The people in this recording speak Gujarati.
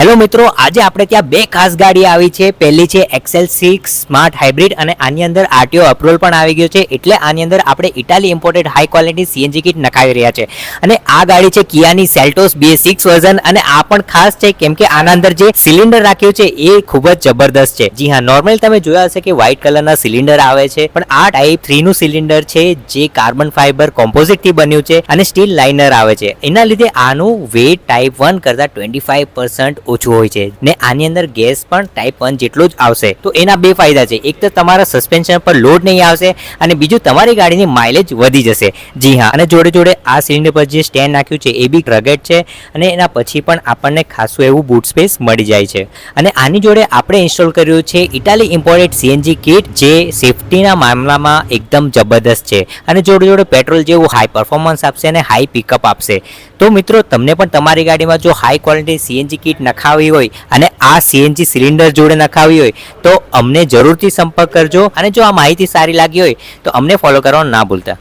હેલો મિત્રો, આજે આપણે ત્યાં બે ખાસ ગાડી આવી છે. પહેલી છે XL6 સ્માર્ટ હાઇબ્રિડ અને આની અંદર આરટીઓ અપ્રુવલ પણ આવી ગયો છે. એટલે આની અંદર આપણે Italy imported high quality CNG kit નખાવી રહ્યા છે. અને આ ગાડી છે કિયાની સેલ્ટોસ BS6 વર્ઝન. અને આ પણ ખાસ છે કેમ કે આના અંદર જે સિલિન્ડર રાખ્યું છે એ ખૂબ જ જબરદસ્ત છે. જી હા, નોર્મલ તમે જોયા હશે કે વ્હાઇટ કલરના સિલિન્ડર આવે છે, પણ આ ટાઈપ 3 નું સિલિન્ડર છે જે કાર્બન ફાઇબર કોમ્પોઝિટ થી બન્યું છે અને સ્ટીલ લાઇનર આવે છે. એના લીધે આનું વેટ ટાઈપ 1 કરતા 25% ઓછું હોય છે ને આની અંદર ગેસ પણ ટાઈપ 1 જેટલો જ આવશે. તો એના બે ફાયદા છે. એક તો તમારા સસ્પેન્શન પર લોડ નહીં આવશે અને બીજું તમારી ગાડીની માઇલેજ વધી જશે. જી હા, અને જોડે જોડે આ સિલિન્ડર પર જે સ્ટેન્ડ નાખ્યું છે એ બી રગેડ છે અને એના પછી પણ આપણને ખાસું એવું બૂટ સ્પેસ મળી જાય છે. અને આની જોડે આપણે ઇન્સ્ટોલ કર્યું છે ઇટાલી ઇમ્પોર્ટેડ સીએનજી કિટ, જે સેફટીના મામલામાં એકદમ જબરદસ્ત છે અને જોડે જોડે પેટ્રોલ જેવું હાઈ પરફોર્મન્સ આપશે અને હાઈ પિકઅપ આપશે. તો મિત્રો, તમને પણ તમારી ગાડીમાં જો હાઈ ક્વોલિટી સીએનજી કિટ નખાવી હોય અને આ સીએનજી સિલિન્ડર જોડે નખાવી હોય તો અમને જરૂરથી સંપર્ક કરજો. અને જો આ માહિતી સારી લાગી હોય તો અમને ફોલો કરવાનું ના ભૂલતા.